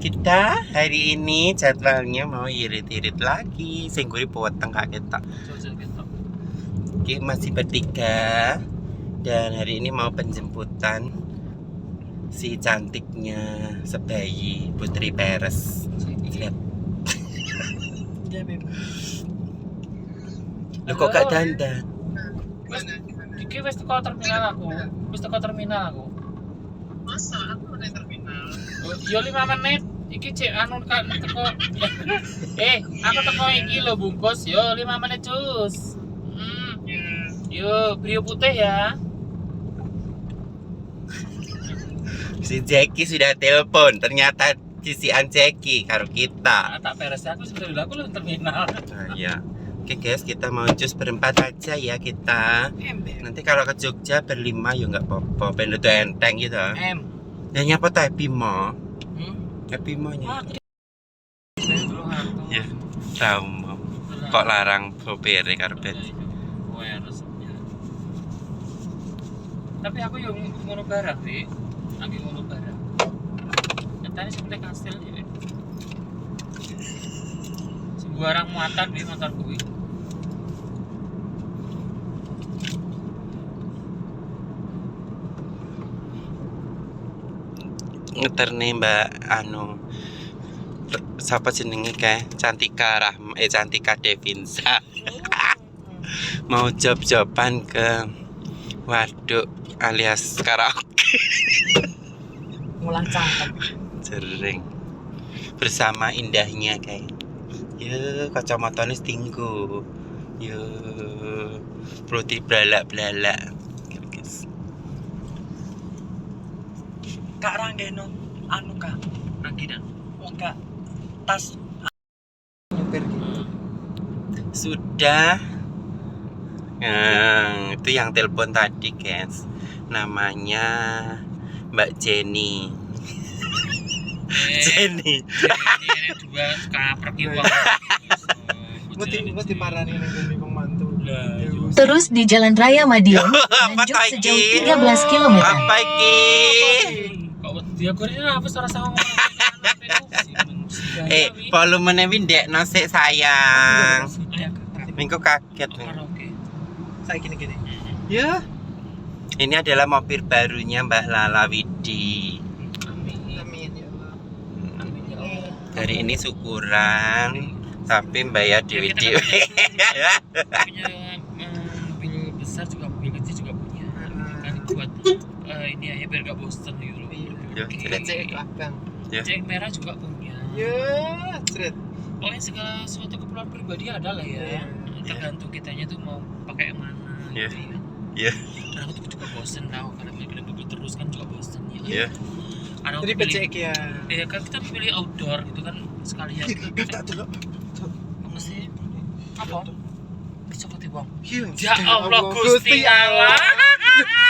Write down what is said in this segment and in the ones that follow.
Kita hari ini jadwalnya mau irit-irit lagi. Singguri potong kak kita. Oke, masih bertiga. Dan hari ini mau penjemputan si cantiknya sebayi Putri Peres. Lihat. Lu kok gak dandan? Iki wis teko terminal aku. Masa aku udah terminal. Yo 5 menit. Iki cek anu kan teko. Aku teko iki lho bungkus. Yo 5 menit cus. Yo brio putih ya. Si Jackie sudah telepon. Ternyata sisian Jackie karo kita. Tak beres aku sebenarnya aku lho terminal. Nah, ya. Oke guys, kita mau cus berempat aja ya kita. Nanti kalau ke Jogja berlima ya nggak apa-apa. Ben itu enteng gitu. Dan nyapa tuh Happy Mo? Happy Mo nya. Ya, tahu mau. Kok larang bopere karo bet. Tapi aku yang ngono barang sih. Aku ngono barang. Nyatanya seperti kastil ya. Sembarang muatan di motor kuwi. Ngeter nih Mbak anu siapa jenenge kayak Cantika Devinsa. Mau job-joban ke waduk alias karaoke. Ngulang cangkem. Jering bersama indahnya kayak. Ya kacamatanya setinggu. Ya perlu dibelalak-belalak. Kak Ranggeno, anu kak, Rangginan. enggak tas nyupir gitu. Sudah. Itu yang telepon tadi guys. Namanya Mbak Jenny. Jenny. Ini dua kaprek iki wong. Mesti parani ning pembantu. Terus di Jalan Raya Madiun, Apa lanjut lagi? sejauh 13 km. Apa iki? Kok dia goreng apa suara sama Volumenya windek nasi sayang. Minggu kaget nih. Karaoke. Saya gini. Ya, Ini adalah mobil barunya Mbak Lala Widi. amin ya Allah. Amin ya Allah. Hari ini syukuran, tapi bayar di Kita video. punya mobil besar juga, mobil kecil juga punya. Kan buat ini ya biar gak bosen gitu. Yo, Cek ke abang. Cek merah juga punya. Ya, cret. Pokoknya segala sesuatu keperluan pribadi ada lah ya. Tergantung kitanya tuh mau pakai yang mana Iya. gitu ya. Iya. Karena aku juga bosen tau, karena mobil terus kan juga bosen ya. Iya. Ada Jadi becek ya. Iya kan kita pilih outdoor gitu kan sekalian. Tak dulu. Mesti apa? Bisa kok bang. Ya Ya Allah Gusti Allah.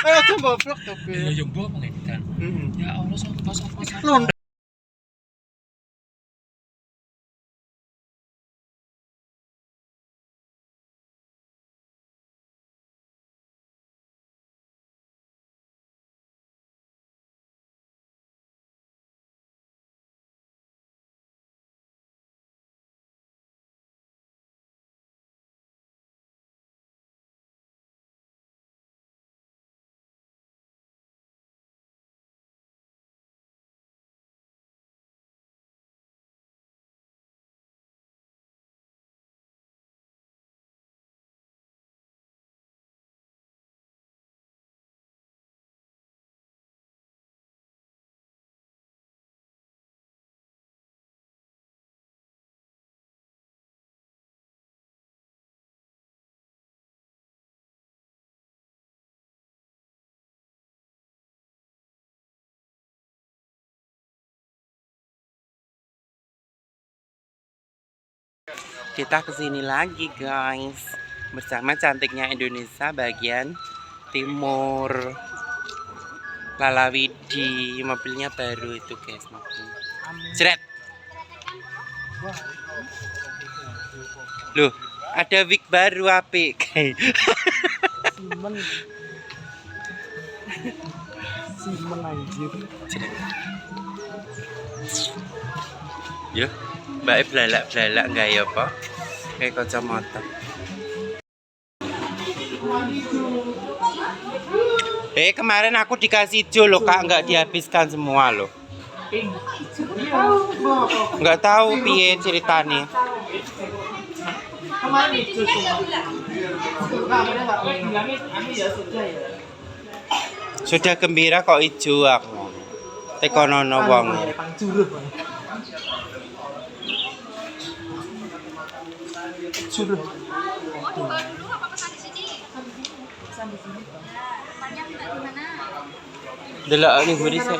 Ayo coba vlog tapi. Ya yang bawa kan. Ya Allah sopo. Lon. Kita kesini lagi guys, bersama cantiknya Indonesia bagian timur. Lala Widi, mobilnya baru itu guys, mobilnya. Jret. Loh, ada wig baru apik. Simen anjir. Yo, mbak belalak-belalak nggak ya apa? Kayak kacamata. Kemarin aku dikasih hijau loh kak, nggak dihabiskan semua loh. Nggak tahu piye ceritanya. Kemarin itu semua. Sudah gembira kok hijau aku. Tekonono wong. Suruh. Oh, dibawa dulu apa pesan di sini? Pesan di sini. Tanya minta di mana? Delok ning buri saya.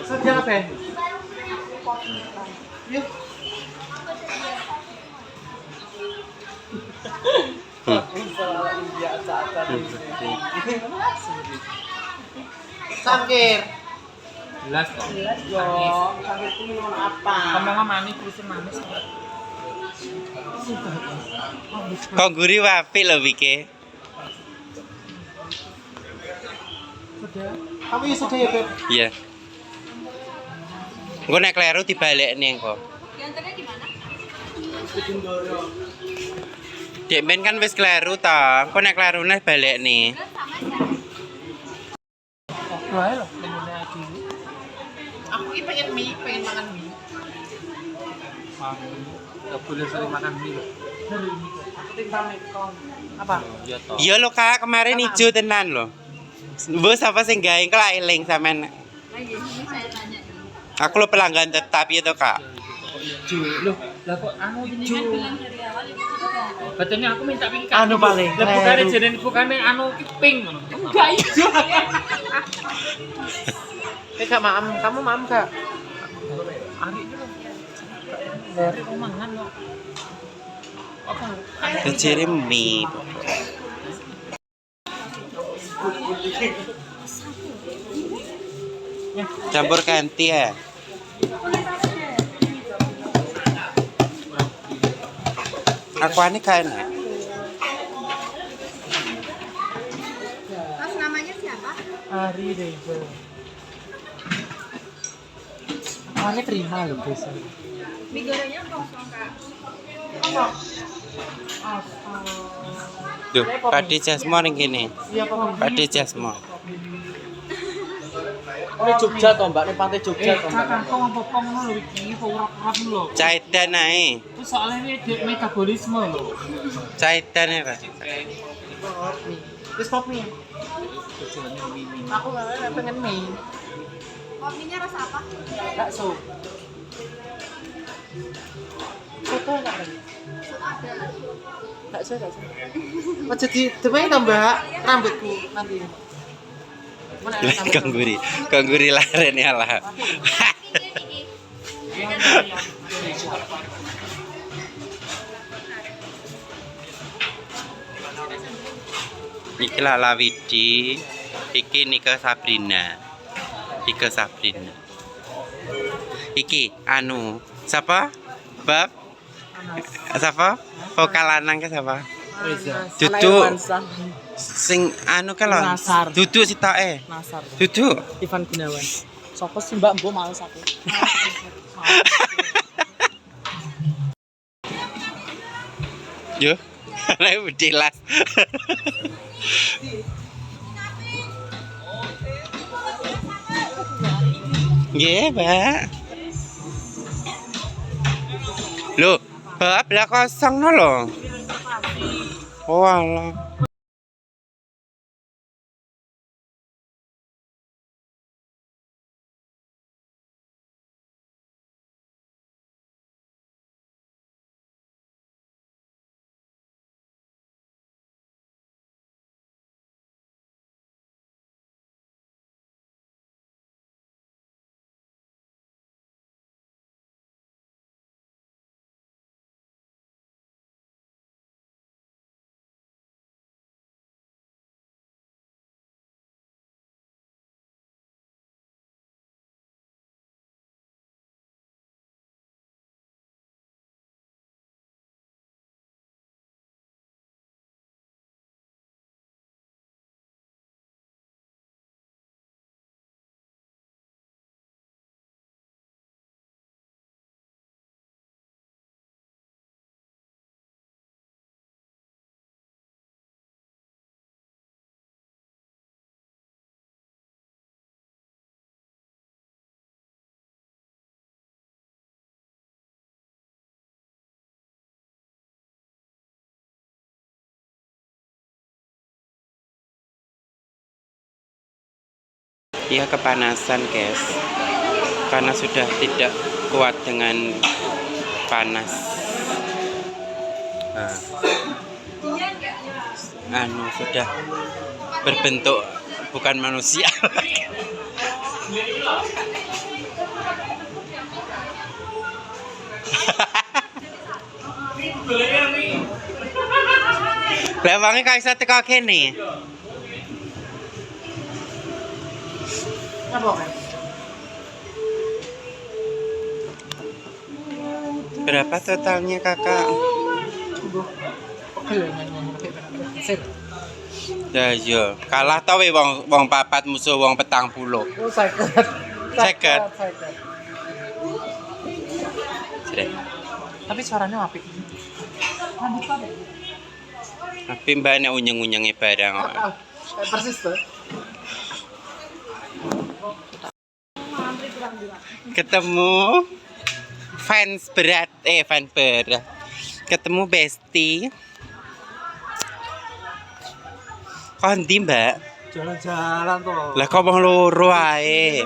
Sudah apa? Yuk. Sangkir. Jelas kok. Yo, sangkir itu minuman apa? Ngomong manis terus manis. Kok guri wapi lho Bike. Sudah. Kamu ya sudah ya, Beb? Iya. Gue naik kleru dibalik nih kok. Diantaranya di mana? Dek men kan wis kleru ta. Kok naik kleru nih balik nih. Sama aja. Wah, loh, minumannya dulu. Aku ini pengen mie, pengen makan mie. Gak boleh sering makan mie loh. Aku timbang mekong. Apa? Iya toh. Iya lo kak, kemarin hijau tenan lo. Bos apa sih gawe kelak eling sampean. Lagi ini saya tanya. Aku lo pelanggan tetap ya toh kak. Loh, lah kok anu ini kan Bilang dari awal itu sudah. Katanya aku minta pink. Anu paling Lah bukannya kleru. jenenge bukannya anu ki pink ngono. Enggak hijau. Kak maam, kamu maam kak? Ari itu loh. Dari omongan loh. Apa? Keciri mie. Campur ganti ya. Aku aneh kan. Mas namanya siapa? Ari Reza. Awalnya terima loh guys. Mie gorengnya kosong kak. Duh, Padi Jasmo ning kene. Iya Pak. Padi Jasmo. Ini Jogja toh Mbak, ini pantai Jogja toh Mbak. Kakak kok ngopong ngono lho iki kok ora-ora lho. Caidan ae. Terus soalnya ini metabolisme lho. Caidan ya, Pak. Terus pop mie. Aku nggak pengen mie. Kopinya rasa apa? Bakso. Soto enggak ada. Bakso. Oh jadi demai toh Mbak, rambutku nanti. Mana Lah rambut? kangguri laren ya lah. Iki Lala Widi, iki Nika Sabrina. Ika Sabrina. Iki anu, siapa? Bab? Siapa? Vokal lanang ke siapa? Reza. Duduk. Sing anu ke lho. Nasar. Duduk sitoke. Nasar. Duduk. Ivan Gunawan. Sopo sih Mbak, mbok males aku. Yo. Nek bedilas. Nggih, Mbak. Loh, bab lah kosong no lho. Oh alah. Dia kepanasan guys, karena sudah tidak kuat dengan panas. Sudah berbentuk bukan manusia. Lemangnya kayak sate kaki nih. Berapa totalnya kakak? Ya yo, kalah tau we wong papat musuh wong 40. Oh, seket. Tapi suaranya apik. Tapi mbaknya unyeng-unyengnya barang. Persis tuh. Ketemu fans berat, ketemu bestie. Kondi mbak? Jalan-jalan tuh. Lah kok bang loro ae.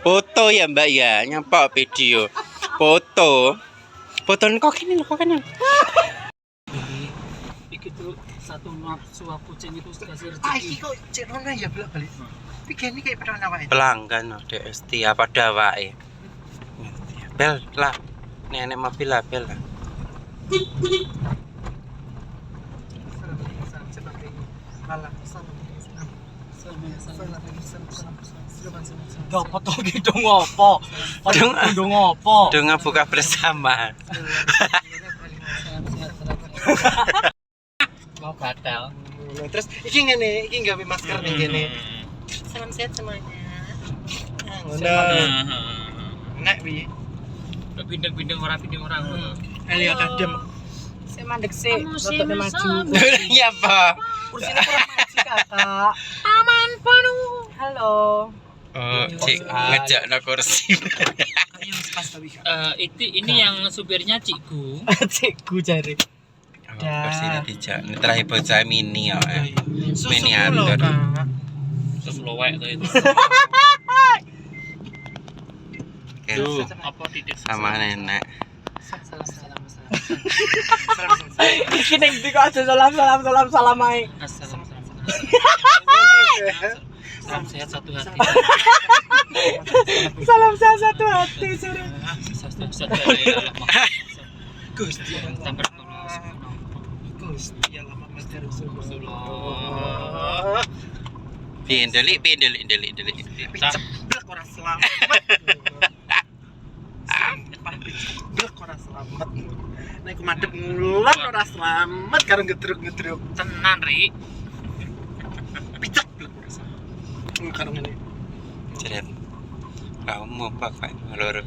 Foto ya mbak ya, nyampak video. Foto kok kene lho, kok kene. Iki tuh satu nafsu kucing itu kasih Iki kok cek rono ya bolak-balik. Pikir ini kayak pernah nawain. Pelanggan DST apa dawake. Bel lah. Nenek mobil lah bel lah. Dapat tuh gitu ngopo. Ngopo. Dengan buka bersama. mau gatal. Terus iki ngene, iki gawe masker ning kene. Salam sehat semuanya. Ngono. Nek wi. Bindeng-bindeng orang ngono. Elia kadem. Saya mandek sih. Rotone maju. Iya, Pak. Kursinya kurang maju, Kakak. Aman penuh. Halo. Oh, cik ngejak no kursi. Ayo pas tapi. Ini yang supirnya Cikgu. Cikgu jare. Kursi ini dijak. Ini terakhir bocah mini ya. Miniatur. Terus lowek tuh itu. Tuh, Apa titik sama nenek. Salam. Iki ning ndi kok aja salam ae. Salam sehat satu hati. Salam sehat satu hati, sore. Gusti tambah Gusti Allah Mas Rasulullah. Pindelik. Ceblek ora selamat. Ceblek ora selamat. Nek ku madhep ngulang ora selamat karo ngedruk-ngedruk. tenan Ri. Picek blek ora selamat. Karo ngene. Jeret. Kamu apa Pak? Loro.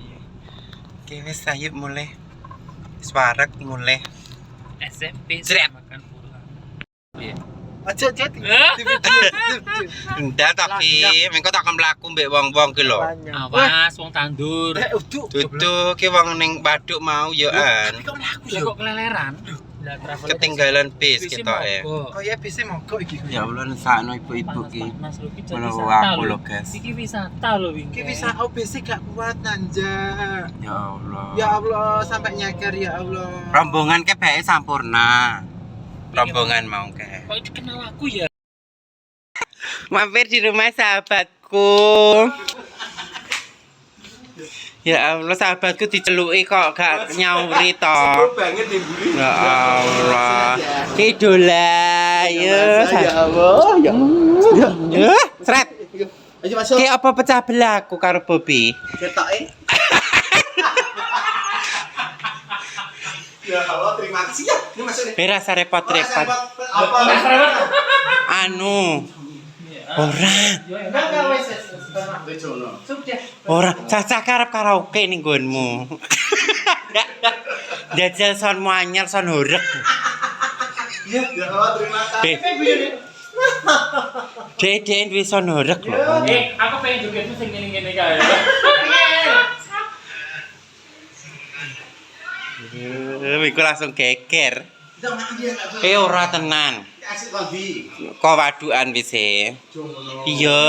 Oke, wis ayo mulai. Suara mulai. SMP Jret. makan pulang. Aja di video. Enggak tapi mengko tak akan mlaku mbek wong-wong ki lho. Awas wong tandur. Uduk. Dudu ki wong ning Baduk mau yo an. Kok mlaku Lah yo? kok keleleran? Lah travel Ketinggalan bis ketoke. Oh ya bisa mogok iki. Ya Allah sakno ibu-ibu ki. Panas lho iki Kalau wisata aku lho. lho, guys. Iki wisata lho wingi. Iki bisa OBC gak kuat nanjak. Ya Allah. Ya Allah sampai nyaker ya Allah. Rombongan ke bae sampurna. Rombongan mau ke. Kok dikenal aku ya? Mampir di rumah sahabatku. Ya Allah, sahabatku diceluki kok gak nyauri to. Banget mburi. Ya Allah. Idola ya. Allah. Ya, sret. Ayo masuk. Ki apa pecah belah aku karo Bobi? Ketoke. Ya Allah, terima kasih ya. Ini masuk nih. Beras repot-repot. Apa? Anu. Ora. Enggak wes. Ora, cacah karep karaoke ning nggonmu. Jajal son anyar son horeg. Ya Allah, terima kasih. Deden wis son horeg lho. Aku pengen jogetmu sing ngene-ngene kae. Iku langsung geger. Ora tenan. Asik kondi. Kok wadukan wis e. Iya.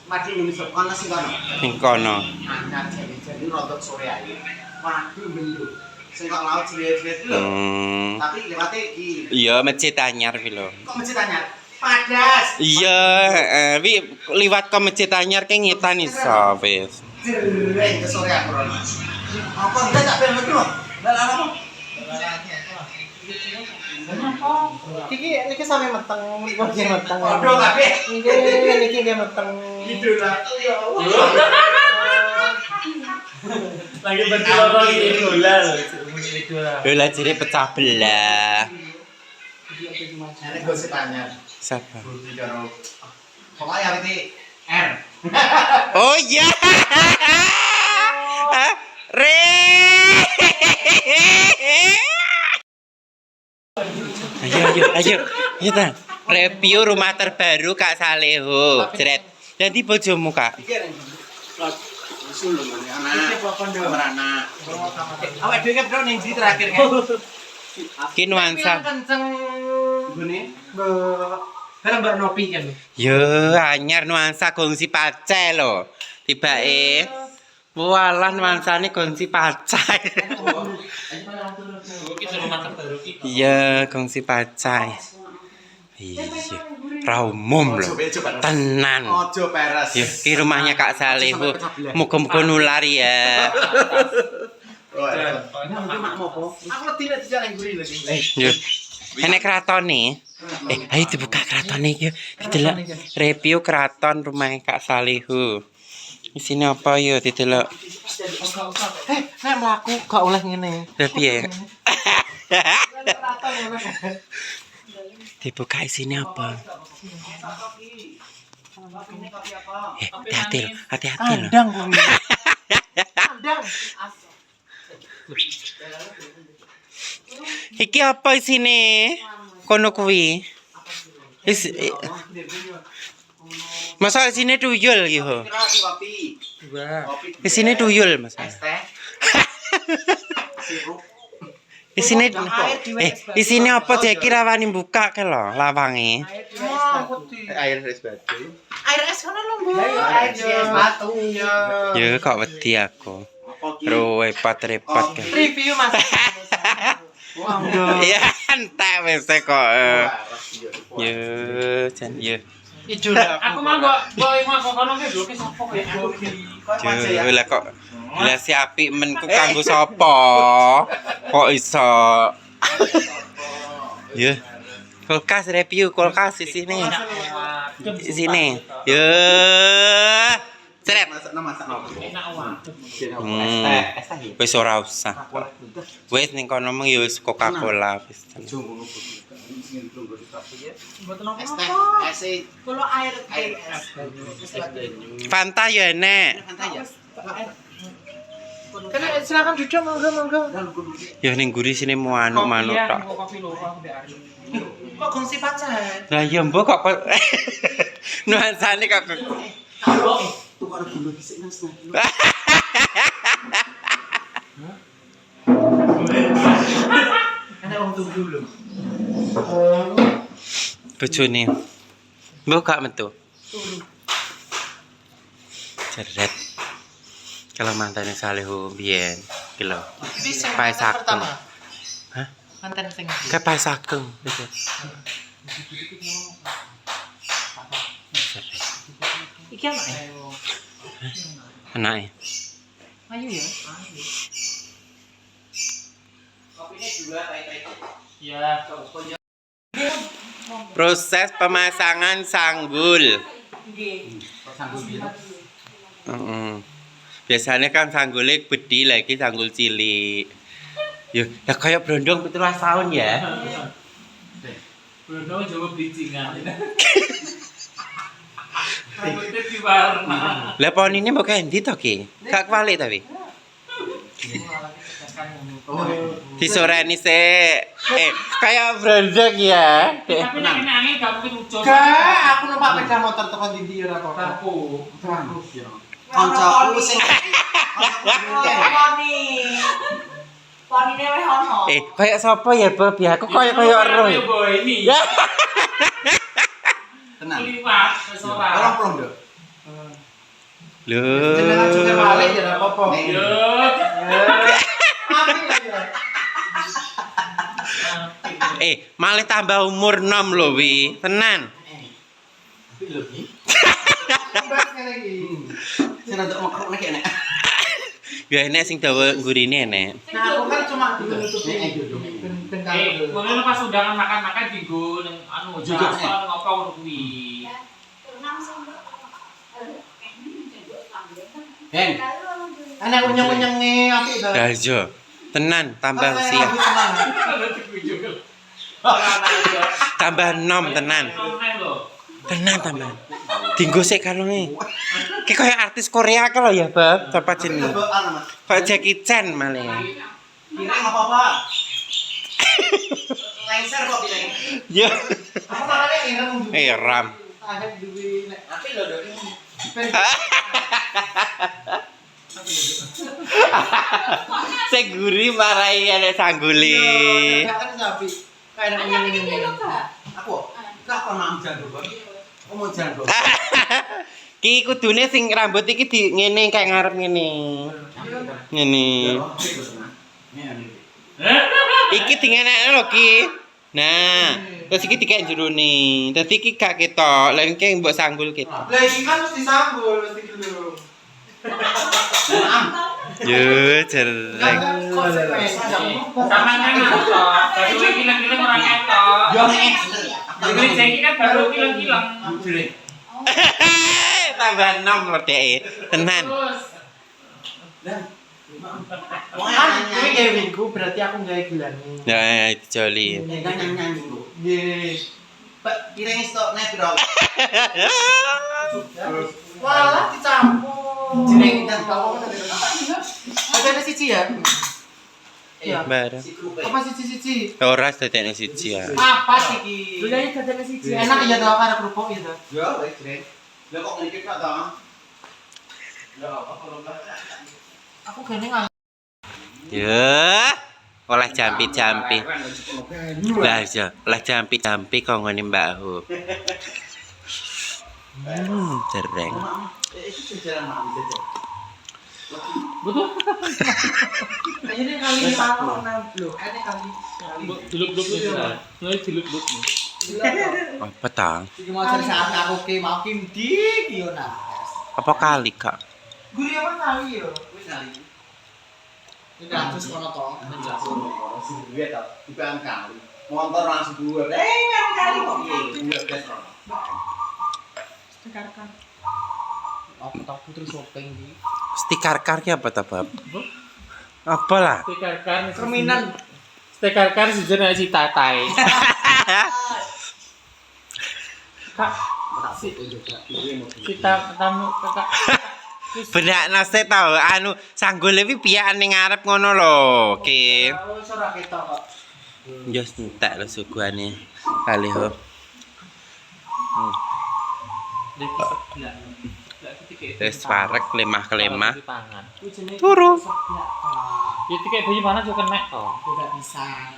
Mati nang iso ana sing kono. Ning kono. Anyar jadi rodok sore ae. Waduh bendo. Sing kok laut cilik-cilik lho. Tapi lewate iki. Iya, masjid anyar kuwi lho. Kok masjid anyar? Padas. Iya, wi liwat ke masjid anyar ki ngitan iso wis. Jreng ke sore aku rono. Apa enggak tak ben metu? Lah apa? Iki sampe meteng, iki meteng. Aduh kabeh. Niki meteng. Idola. Ya Allah. Lagi berdoa lagi idola loh. Lha jere pecah belah. Nek gosip anyar. Siapa? Pokoknya iki R. Oh iya. Re. Ayo. Kita review rumah terbaru Kak Saleho. Jret. Nanti bojomu, Kak. Usul lho anak. Awak dhewe bro ning ndi terakhir kan? Ki nuansa. Kenceng ngene. Bareng Mbak Nopi kan. Yo, anyar nuansa gongsi pace lho. Tibake. Walah nuansane gongsi pace. Kita rumah terbaru kita. Iya, gongsi pace. Iya. Ra umum lho. Tenan. Ojo peres. Yo, ki rumahnya Kak Saleho. Muga-muga nular ya. Aku tidak dijalan guri lagi. Yo. Enek kratone. Ayo dibuka kratone yo. Didelok review kraton rumah Kak Saleho. Isine apa yo didelok. Nek mlaku gak oleh ngene. Lah piye? Dibuka isine apa? Hati-hati loh, hati-hati loh. Kandang kuwi. Kandang. Iki apa isine? Kono kuwi. Masa isine tuyul yo. Kopi. Isine tuyul Mas. Teh. Sirup. Isine apa Jeki rawani buka ke lho lawange. Air es batu. Air es kono lho, Bu. Air es batu. Yo kok wedi aku. Repot-repot. Review Mas. Ya entek wis kok. Yo jan yo. Aku mah mbok kono ki lho ki sapa ya? Yo lah kok lah si apik men ku kanggo sapa? Kok iso? Yo. Kulkas review kulkas di sini. Di sini. Yo. Seret. Wis ora usah. Wis ning kono mung yo wis Coca-Cola wis. Fanta ya enek. Kena silakan duduk monggo. Ya ning guri sini mau manuk tok. Kok gongsi pacar? Lah ya mbok kok nuansane kok. Tuh kok dulu dhisik Mas. Ana wong tunggu lho. Bojone. Mbok gak metu. Jeret. Kalau mantane Saleho biyen iki lho. Pae saking. Hah? Mantan sing. Kayak pae saking. Iki anake. Anake. Ayu ya. Ya. Proses pemasangan sanggul. Biasanya kan sanggulnya gede lagi sanggul cilik. Ya kayak brondong 17 tahun ya. Brondong coba bridgingan. Rambutnya diwarna. Lah pohon ini mau kayak endi to ki? Gak kwalik tapi. Disoreni sik. Kayak brondong ya. Tapi nek angin gak mungkin lucu. Gak, aku numpak sepeda motor tekan ndi ora kok. Aku. Kancaku sing Ponine wis ono. Kayak sapa ya, Bob? Ya aku kayak ero. Ya boy ini. Ya. Tenang. Liwat wis ora. Tolong plong dong. Jenengan juga Lho. balik ya ora apa-apa. Yo. Api ya. Malah tambah umur 6 lho wi. Tenan. Api lho iki. Bas ngene iki. Sing rada mekrok nek enek. Ya enek sing dawa gurine enek. Nah, aku kan cuma ditutupi ben Ngono pas undangan makan-makan dienggo ning anu Juga, jasa ngopo ngono kuwi. Hen. Ana unyeng-unyenge apik to. Lah iya. Tenan tambah usia. Tambah 6 tenan. Tenan tambah. Dinggo sik kalonge. Ki koyo artis Korea ka lho ya, Bab. Sapa jenenge? Kayak Jackie Chan malah. Kira apa-apa. Lengser kok bilangnya. Ya. Aku makanya ireng Ram. Ahep duwe nek apik lho Dok. Sing guri marai ada sangguli. Kan sapi. Kayak unyeng-unyeng. Aku. Enggak kon mang janduk kok. Aku mau janduk. Ki kudune sing rambut iki di ngene kayak ngarep ngene. Ngene. Iki dingenekne lho Ki. Nah, terus iki dikek jerone. Dadi iki gak ketok, lha iki mbok sanggul ketok. Lah iki kan mesti sanggul, mesti gelung. Yo, cereng. Samane nonton, baru kilang-kilang ora ketok. Yo nek. Jadi saiki kan baru kilang-kilang. Tambah 6 lho Dek. Tenan. Terus Kan kuwi gawe minggu berarti aku gawe gilane. Nah, joli. Nyanyi kok. Nggih. Pak, kireng stok nek piro? Walah dicampur. Jeneng dan bawa ada siji ya? Iya. Bareng. Apa siji-siji? Ora sedene siji ya. Apa sih ki? Dulane dadane siji. Enak ya to karo kerupuk ya to? Ya, wis, Dren. Lah kok ngene Kak ta? Ya apa kalau Aku gene ngal. Ya. Oleh jampi-jampi. Lah iya, oleh jampi-jampi kok ngene Mbakku. Cereng. Iki jajaran mak bisa. betul. Ini kali mau lho, ini kali. Diluk-luk iki. Nggih diluk-luk. Apa ta? Iki mau cari saat aku ki mau ki ndi ki yo nah. Apa kali, Kak? Guri apa kali yo? Wis kali. Ini kasus kono to. Sing duwe ta, dipan kali. Motor langsung dhuwur. Nang kali kok piye? Dhuwur gas. Sekarkan. Aku tak putri shopping di. Stikar-kar ki apa ta, Bab? Apa lah? Stekar Cerminan. Stekar sejenak si tatai. Kak, si tamu kakak. Benak nase tau anu sanggul iki piyakan ning ngarep ngono lho, Ki. Wis ora ketok kok. Jos entek lho suguhane. Kali ho. Wis parek lemah-kelemah. Turu. Ya kayak bayi mana juga kena toh. Tidak bisa.